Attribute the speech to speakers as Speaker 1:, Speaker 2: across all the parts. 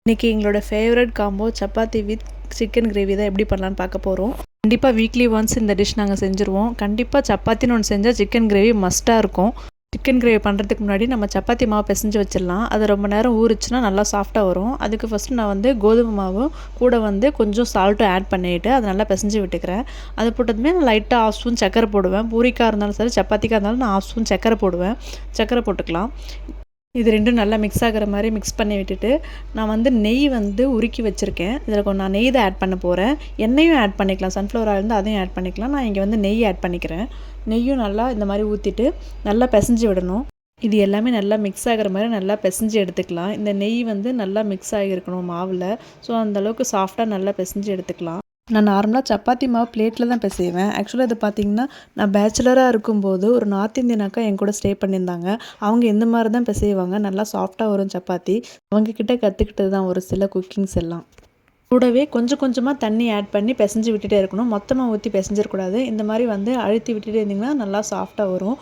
Speaker 1: இன்றைக்கி எங்களோட favourite combo chapati with chicken gravy தான் எப்படி பண்ணலான்னு பார்க்க போகிறோம். கண்டிப்பாக வீக்லி ஒன்ஸ் இந்த டிஷ் நாங்கள் செஞ்சுருவோம். கண்டிப்பாக சப்பாத்தின்னு ஒன்று செஞ்சால் சிக்கன் கிரேவி மஸ்ட்டாக இருக்கும். சிக்கன் கிரேவி பண்ணுறதுக்கு முன்னாடி நம்ம சப்பாத்தி மாவு பிசைஞ்சு வச்சிடலாம். அது ரொம்ப நேரம் ஊறிச்சுன்னா நல்லா சாஃப்டாக வரும். அதுக்கு ஃபஸ்ட்டு நான் கோதுமை மாவு கூட கொஞ்சம் சால்ட்டும் ஆட் பண்ணிவிட்டு அதை நல்லா பிசைஞ்சு விட்டுக்கிறேன். அது போட்டதுமே நான் லைட்டாக 1/2 ஸ்பூன் சக்கரை போடுவேன். பூரிக்காக இருந்தாலும் சரி சப்பாத்திக்காக இருந்தாலும் நான் 1/2 ஸ்பூன் சக்கரை போடுவேன். சக்கரை போட்டுக்கலாம். இது ரெண்டும் நல்லா மிக்ஸ் ஆகிற மாதிரி மிக்ஸ் பண்ணி விட்டுட்டு நான் நெய் உருக்கி வச்சுருக்கேன். இதில் கொஞ்சம் நான் நெய் தான் ஆட் பண்ண போகிறேன். எண்ணெயும் ஆட் பண்ணிக்கலாம். சன்ஃப்ளவர் ஆயில் இருந்தால் அதையும் ஆட் பண்ணிக்கலாம். நான் இங்கே நெய் ஆட் பண்ணிக்கிறேன். நெய்யும் நல்லா இந்த மாதிரி ஊற்றிட்டு நல்லா பிசைஞ்சு விடணும். இது எல்லாமே நல்லா மிக்ஸ் ஆகிற மாதிரி நல்லா பிசைஞ்சு எடுத்துக்கலாம். இந்த நெய் நல்லா மிக்ஸ் ஆகியிருக்கணும் மாவில். ஸோ அந்தளவுக்கு சாஃப்டாக நல்லா பிசைஞ்சு எடுத்துக்கலாம். நான் நார்மலாக சப்பாத்தி மாவு பிளேட்டில் தான் பிசைவேன். ஆக்சுவலாக இது பார்த்திங்கன்னா நான் பேச்சுலராக இருக்கும்போது ஒரு நார்த் இந்தியன் அக்கா என் கூட ஸ்டே பண்ணியிருந்தாங்க. அவங்க இந்த மாதிரி தான் பிசைவாங்க. நல்லா சாஃப்டாக வரும் சப்பாத்தி. அவங்கக்கிட்ட கற்றுக்கிட்டது தான் ஒரு சில குக்கிங்ஸ் எல்லாம். கூடவே கொஞ்சம் கொஞ்சமாக தண்ணி ஆட் பண்ணி பிசைஞ்சு விட்டுட்டே இருக்கணும். மொத்தமாக ஊற்றி பிசைஞ்சிடக்கூடாது. இந்த மாதிரி அழுத்தி விட்டுட்டே இருந்திங்கன்னா நல்லா சாஃப்டாக வரும்.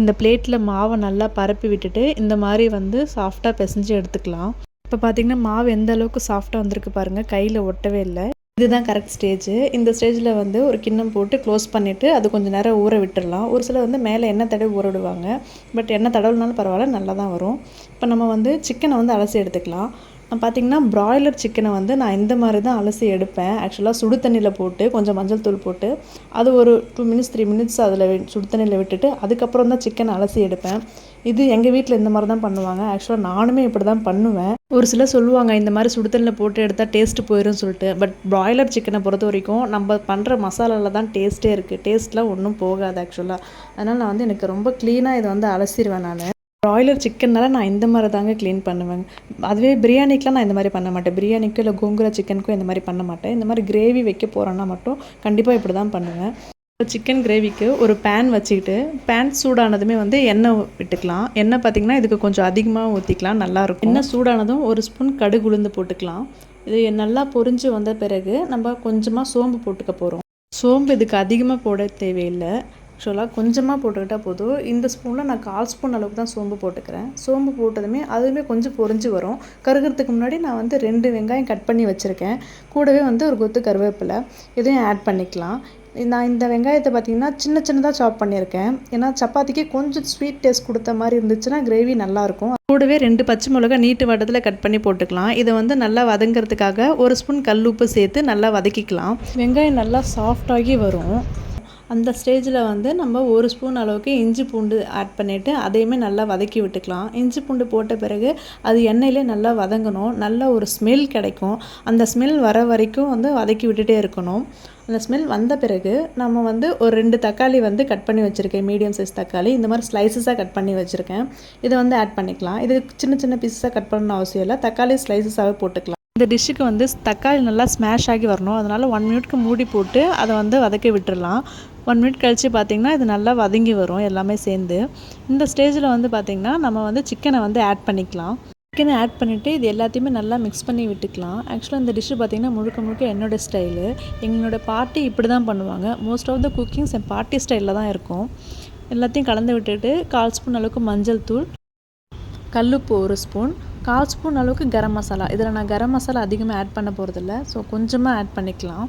Speaker 1: இந்த பிளேட்டில் மாவை நல்லா பரப்பி விட்டுட்டு இந்த மாதிரி சாஃப்டாக பிசைஞ்சு எடுத்துக்கலாம். இப்போ பார்த்திங்கன்னா மாவு எந்த அளவுக்கு சாஃப்டாக வந்திருக்கு பாருங்கள். கையில் ஒட்டவே இல்லை. இதுதான் கரெக்ட் ஸ்டேஜ். இந்த ஸ்டேஜில் ஒரு கிண்ணம் போட்டு க்ளோஸ் பண்ணிவிட்டு அது கொஞ்சம் நேரம் ஊற விட்டுடலாம். ஒரு சிலர் மேலே எண்ணெய் தடவை ஊற விடுவாங்க. பட் எண்ணெய் தடவுனாலும் பரவாயில்ல, நல்லா தான் வரும். இப்போ நம்ம சிக்கனை அலசி எடுத்துக்கலாம். நான் பார்த்திங்கன்னா ப்ராய்லர் சிக்கனை நான் இந்த மாதிரி தான் அலசி எடுப்பேன். ஆக்சுவலாக சுடு தண்ணியில் போட்டு கொஞ்சம் மஞ்சள் தூள் போட்டு அது ஒரு 2 மினிட்ஸ் 3 மினிட்ஸ் அதில் சுடு தண்ணியில் விட்டுட்டு அதுக்கப்புறம் தான் சிக்கன் அலசி எடுப்பேன். இது எங்கள் வீட்டில் இந்த மாதிரி தான் பண்ணுவாங்க. ஆக்சுவலாக நானுமே இப்படி தான் பண்ணுவேன். ஒரு சிலர் சொல்லுவாங்க இந்த மாதிரி சுடு தண்ணியில் போட்டு எடுத்தால் டேஸ்ட்டு போயிடும் சொல்லிட்டு. பட் ப்ராய்லர் சிக்கனை பொறுத்த வரைக்கும் நம்ம பண்ணுற மசாலாவில் தான் டேஸ்ட்டே இருக்குது. டேஸ்ட்லாம் ஒன்றும் போகாது ஆக்சுவலாக. அதனால் நான் எனக்கு ரொம்ப க்ளீனாக இதை அலசிடுவேன். நான் ப்ராய்லர் சிக்கன்னால நான் இந்த மாதிரி தாங்க க்ளீன் பண்ணுவேங்க. அதுவே பிரியாணிக்கெலாம் நான் இந்த மாதிரி பண்ண மாட்டேன். பிரியாணிக்கும் இல்லை கோங்குரா சிக்கனுக்கும் இந்த மாதிரி பண்ண மாட்டேன். இந்த மாதிரி கிரேவி வைக்க போகிறேன்னா மட்டும் கண்டிப்பாக இப்படி தான் பண்ணுவேன். சிக்கன் கிரேவிக்கு ஒரு பேன் வச்சுக்கிட்டு பேன் சூடானதுமே எண்ணெய் விட்டுக்கலாம். எண்ணெய் பார்த்திங்கன்னா இதுக்கு கொஞ்சம் அதிகமாக ஊற்றிக்கலாம், நல்லாயிருக்கும். எண்ணெய் சூடானதும் 1 ஸ்பூன் கடுகு உளுந்து போட்டுக்கலாம். இது நல்லா பொரிஞ்சு வந்த பிறகு நம்ம கொஞ்சமாக சோம்பு போட்டுக்க போகிறோம். சோம்பு இதுக்கு அதிகமாக போட தேவையில்லை. ஆக்சுவலாக கொஞ்சமாக போட்டுக்கிட்டால் போதும். இந்த ஸ்பூனில் நான் 1/4 ஸ்பூன் அளவுக்கு தான் சோம்பு போட்டுக்கிறேன். சோம்பு போட்டதுமே அதுவுமே கொஞ்சம் பொரிஞ்சு வரும். கருகிறதுக்கு முன்னாடி நான் 2 வெங்காயம் கட் பண்ணி வச்சுருக்கேன். கூடவே ஒரு கொத்து கருவேப்பிலை இதையும் ஆட் பண்ணிக்கலாம். நான் இந்த வெங்காயத்தை பார்த்திங்கன்னா சின்ன சின்னதாக சாப் பண்ணியிருக்கேன். ஏன்னா சப்பாத்திக்கு கொஞ்சம் ஸ்வீட் டேஸ்ட் கொடுத்த மாதிரி இருந்துச்சுன்னா கிரேவி நல்லாயிருக்கும். கூடவே 2 பச்சை மிளகா நீட்டு வட்டத்தில் கட் பண்ணி போட்டுக்கலாம். இதை நல்லா வதங்கிறதுக்காக 1 ஸ்பூன் கல் உப்பு சேர்த்து நல்லா வதக்கிக்கலாம். வெங்காயம் நல்லா சாஃப்டாகி வரும். அந்த ஸ்டேஜில் நம்ம 1 ஸ்பூன் அளவுக்கு இஞ்சி பூண்டு ஆட் பண்ணிவிட்டு அதையுமே நல்லா வதக்கி விட்டுக்கலாம். இஞ்சி பூண்டு போட்ட பிறகு அது எண்ணெயிலே நல்லா வதங்கணும். நல்ல ஒரு ஸ்மெல் கிடைக்கும். அந்த ஸ்மெல் வர வரைக்கும் வதக்கி விட்டுட்டே இருக்கணும். அந்த ஸ்மெல் வந்த பிறகு நம்ம ஒரு 2 தக்காளி கட் பண்ணி வச்சுருக்கேன். மீடியம் சைஸ் தக்காளி இந்த மாதிரி ஸ்லைசஸாக கட் பண்ணி வச்சுருக்கேன். இதை ஆட் பண்ணிக்கலாம். இது சின்ன சின்ன பீஸஸாக கட் பண்ணணும் அவசியம் இல்லை. தக்காளி ஸ்லைசஸாகவே போட்டுக்கலாம். இந்த டிஷ்ஷுக்கு தக்காளி நல்லா ஸ்மாஷ் ஆகி வரணும். அதனால் 1 மினிட்க்கு மூடி போட்டு அதை வதக்கி விட்டுடலாம். 1 மினிட் கழித்து பார்த்திங்கன்னா இது நல்லா வதங்கி வரும் எல்லாமே சேர்ந்து. இந்த ஸ்டேஜில் பார்த்திங்கன்னா நம்ம சிக்கனை ஆட் பண்ணிக்கலாம். சிக்கனை ஆட் பண்ணிவிட்டு இது எல்லாத்தையுமே நல்லா மிக்ஸ் பண்ணி விட்டுக்கலாம். ஆக்சுவலாக இந்த டிஷ்ஷு பார்த்திங்கன்னா முழுக்க முழுக்க என்னோடய ஸ்டைலு. எங்களோட பாட்டி இப்படி தான் பண்ணுவாங்க. மோஸ்ட் ஆஃப் த குக்கிங்ஸ் என் பாட்டி ஸ்டைலில் தான் இருக்கும். எல்லாத்தையும் கலந்து விட்டுட்டு 1/4 ஸ்பூன் அளவுக்கு மஞ்சள் தூள், கல்லுப்பு 1 ஸ்பூன், 1/4 ஸ்பூன் அளவுக்கு கரம் மசாலா. இதில் நான் கரம் மசாலா அதிகமாக ஆட் பண்ண போகிறதில்ல. ஸோ கொஞ்சமாக ஆட் பண்ணிக்கலாம்.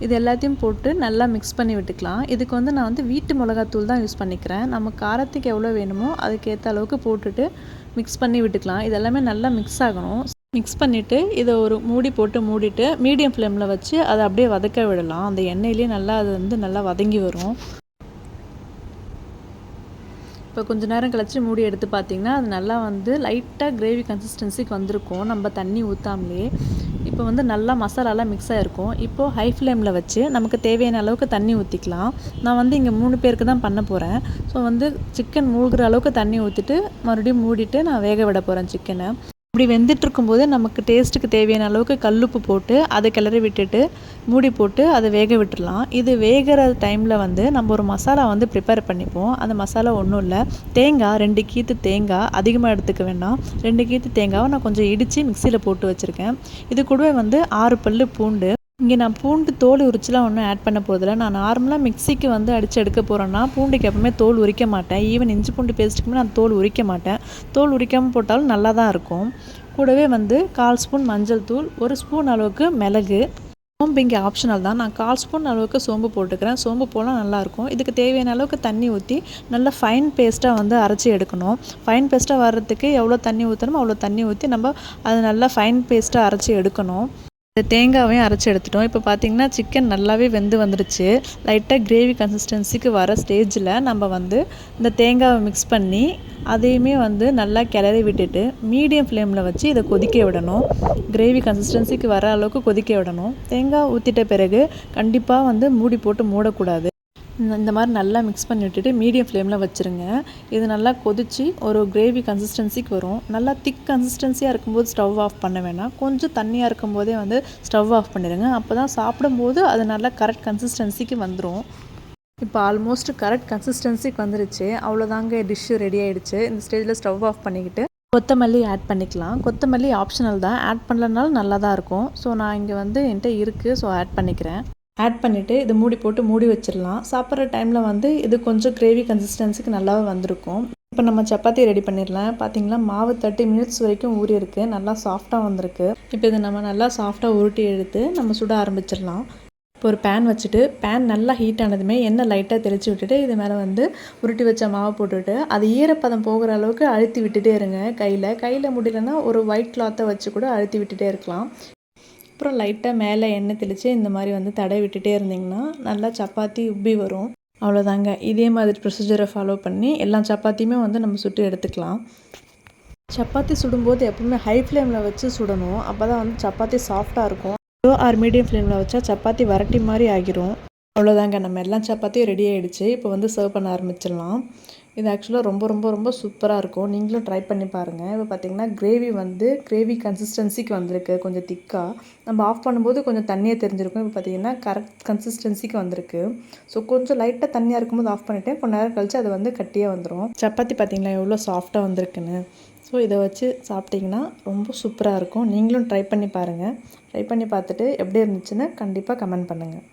Speaker 1: இது எல்லாத்தையும் போட்டு நல்லா மிக்ஸ் பண்ணி விட்டுக்கலாம். இதுக்கு நான் வீட்டு மிளகாத்தூள் தான் யூஸ் பண்ணிக்கிறேன். நம்ம காரத்துக்கு எவ்வளோ வேணுமோ அதுக்கேற்ற அளவுக்கு போட்டுட்டு மிக்ஸ் பண்ணி விட்டுக்கலாம். இது எல்லாமே நல்லா மிக்ஸ் ஆகணும். மிக்ஸ் பண்ணிவிட்டு இதை ஒரு மூடி போட்டு மூடிட்டு மீடியம் ஃப்ளேமில் வச்சு அதை அப்படியே வதக்க விடலாம். அந்த எண்ணெயிலே நல்லா அது நல்லா வதங்கி வரும். இப்போ கொஞ்சம் நேரம் கழிச்சு மூடி எடுத்து பார்த்திங்கன்னா அது நல்லா லைட்டாக கிரேவி கன்சிஸ்டன்சிக்கு வந்திருக்கும். நம்ம தண்ணி ஊற்றாமலே இப்போ நல்லா மசாலாலாம் மிக்ஸ் ஆகிருக்கும். இப்போது ஹை ஃப்ளேமில் வச்சு நமக்கு தேவையான அளவுக்கு தண்ணி ஊற்றிக்கலாம். நான் இங்கே 3 பேருக்கு தான் பண்ண போகிறேன். ஸோ சிக்கன் மூழ்கிற அளவுக்கு தண்ணி ஊற்றிட்டு மறுபடியும் மூடிட்டு நான் வேக விட போகிறேன் சிக்கனை. இப்படி வெந்துட்டுருக்கும்போது நமக்கு டேஸ்ட்டுக்கு தேவையான அளவுக்கு கல்லுப்பு போட்டு அதை கிளறி விட்டுட்டு மூடி போட்டு அதை வேக விட்டுடலாம். இது வேகிற டைமில் நம்ம ஒரு மசாலா ப்ரிப்பேர் பண்ணிப்போம். அந்த மசாலா ஒன்றும் இல்லை, தேங்காய் 2 கீத்து தேங்காய், அதிகமாக எடுத்துக்க வேண்டாம். 2 கீத்து தேங்காவை நான் கொஞ்சம் இடித்து மிக்சியில் போட்டு வச்சுருக்கேன். இது கூடவே 6 பல்லு பூண்டு. இங்கே நான் பூண்டு தோல் உரிச்சுலாம் ஒன்றும் ஆட் பண்ண போகிறதில்ல. நான் நார்மலாக மிக்சிக்கு அடித்து எடுக்க போகிறேன்னா பூண்டுக்கு எப்பவுமே தோல் உரிக்க மாட்டேன். ஈவன் இஞ்சி பூண்டு பேஸ்ட்டுக்குமே நான் தோல் உரிக்க மாட்டேன். தோல் உரிக்காமல் போட்டாலும் நல்லா தான் இருக்கும். கூடவே வந்து 1/4 ஸ்பூன் மஞ்சள் தூள், 1 ஸ்பூன் அளவுக்கு மிளகு. சோம்பு இங்கே ஆப்ஷனல் தான். நான் 1/4 ஸ்பூன் அளவுக்கு சோம்பு போட்டுக்கிறேன். சோம்பு போனால் நல்லாயிருக்கும். இதுக்கு தேவையான அளவுக்கு தண்ணி ஊற்றி நல்லா ஃபைன் பேஸ்ட்டாக வந்து அரைச்சி எடுக்கணும். ஃபைன் பேஸ்ட்டாக வர்றதுக்கு எவ்வளோ தண்ணி ஊற்றணுமோ அவ்வளோ தண்ணி ஊற்றி நம்ம அதை நல்லா ஃபைன் பேஸ்ட்டாக அரைச்சி எடுக்கணும். இந்த தேங்காவையும் அரைச்சி எடுத்துட்டோம். இப்போ பார்த்திங்கன்னா சிக்கன் நல்லாவே வெந்து வந்துருச்சு. லைட்டாக கிரேவி கன்சிஸ்டன்சிக்கு வர ஸ்டேஜில் நம்ம வந்து இந்த தேங்காவை மிக்ஸ் பண்ணி அதையுமே வந்து நல்லா கிளறி விட்டுட்டு மீடியம் ஃப்ளேமில் வச்சு இதை கொதிக்க விடணும். கிரேவி கன்சிஸ்டன்சிக்கு வர அளவுக்கு கொதிக்க விடணும். தேங்காய் ஊற்றிட்ட பிறகு கண்டிப்பாக வந்து மூடி போட்டு மூடக்கூடாது. இந்த மாதிரி நல்லா மிக்ஸ் பண்ணி விட்டுட்டு மீடியம் ஃப்ளேமில் வச்சுருங்க. இது நல்லா கொதித்து ஒரு கிரேவி கன்சிஸ்டன்சிக்கு வரும். நல்லா திக் கன்சிஸ்டன்சியாக இருக்கும்போது ஸ்டவ் ஆஃப் பண்ண வேணாம். கொஞ்சம் தண்ணியாக இருக்கும்போதே வந்து ஸ்டவ் ஆஃப் பண்ணிடுங்க. அப்போ தான் சாப்பிடும்போது அது நல்லா கரெக்ட் கன்சிஸ்டன்சிக்கு வந்துடும். இப்போ ஆல்மோஸ்ட் கரெக்ட் கன்சிஸ்டன்சிக்கு வந்துருச்சு. அவ்வளோதாங்க, டிஷ்ஷு ரெடி ஆகிடுச்சு. இந்த ஸ்டேஜில் ஸ்டவ் ஆஃப் பண்ணிக்கிட்டு கொத்தமல்லி ஆட் பண்ணிக்கலாம். கொத்தமல்லி ஆப்ஷனல் தான், ஆட் பண்ணலனாலும் நல்லா தான் இருக்கும். ஸோ நான் இங்கே வந்து என்கிட்ட இருக்குது, ஸோ ஆட் பண்ணிக்கிறேன். ஆட் பண்ணிவிட்டு இது மூடி போட்டு மூடி வச்சிடலாம். சாப்பிட்ற டைமில் வந்து இது கொஞ்சம் கிரேவி கன்சிஸ்டன்சிக்கு நல்லாவே வந்திருக்கும். இப்போ நம்ம சப்பாத்தி ரெடி பண்ணிடலாம். பார்த்தீங்களா, மாவு 30 மினிட்ஸ் வரைக்கும் ஊறி இருக்குது. நல்லா சாஃப்டாக வந்திருக்கு. இப்போ இதை நம்ம நல்லா சாஃப்டாக உருட்டி எடுத்து நம்ம சுட ஆரம்பிச்சிடலாம். இப்போ ஒரு பேன் வச்சுட்டு பேன் நல்லா ஹீட் ஆனதுமே எண்ணெய் லைட்டாக தெளித்து விட்டுட்டு இது மேலே வந்து உருட்டி வச்ச மாவை போட்டுவிட்டு அது ஈரப்பதம் போகிற அளவுக்கு அழுத்தி விட்டுட்டே இருங்க. கையில் முடியலன்னா ஒரு ஒயிட் கிளாத்தை வச்சு கூட அழுத்தி விட்டுட்டே இருக்கலாம். அப்புறம் லைட்டாக மேலே எண்ணெய் தெளித்து இந்த மாதிரி வந்து தடவி விட்டுட்டே இருந்திங்கன்னா நல்லா சப்பாத்தி உப்பி வரும். அவ்வளோதாங்க. இதே மாதிரி ப்ரொசீஜரை ஃபாலோ பண்ணி எல்லா சப்பாத்தியுமே வந்து நம்ம சுட்டு எடுத்துக்கலாம். சப்பாத்தி சுடும்போது எப்பவுமே ஹை ஃப்ளேமில் வச்சு சுடணும். அப்போ தான் வந்து சப்பாத்தி சாஃப்டாக இருக்கும். லோ ஆர் மீடியம் ஃப்ளேமில் வச்சா சப்பாத்தி வரட்டி மாதிரி ஆகிரும். அவ்வளோதாங்க, நம்ம எல்லா சப்பாத்தியும் ரெடி ஆகிடுச்சு. இப்போ வந்து சர்வ் பண்ண ஆரம்பிச்சிடலாம். இது ஆக்சுவலாக ரொம்ப ரொம்ப ரொம்ப சூப்பராக இருக்கும். நீங்களும் ட்ரை பண்ணி பாருங்கள். இப்போ பார்த்திங்கன்னா கிரேவி கன்சிஸ்டன்சிக்கு வந்திருக்கு, கொஞ்சம் திக்காக. நம்ம ஆஃப் பண்ணும்போது கொஞ்சம் தண்ணியாக தெரிஞ்சிருக்கும். இப்போ பார்த்திங்கன்னா கரெக்ட் கன்சிஸ்டன்சிக்கு வந்திருக்கு. ஸோ கொஞ்சம் லைட்டாக தண்ணியாக இருக்கும்போது ஆஃப் பண்ணிவிட்டேன். கொஞ்சம் நேரம் கழிச்சு அது வந்து கட்டியாக வந்துடும். சப்பாத்தி பார்த்திங்களா எவ்வளோ சாஃப்டாக வந்திருக்குன்னு. ஸோ இதை வச்சு சாப்பிட்டிங்கன்னா ரொம்ப சூப்பராக இருக்கும். நீங்களும் ட்ரை பண்ணி பாருங்கள். ட்ரை பண்ணி பார்த்துட்டு எப்படி இருந்துச்சுன்னு கண்டிப்பாக கமெண்ட் பண்ணுங்கள்.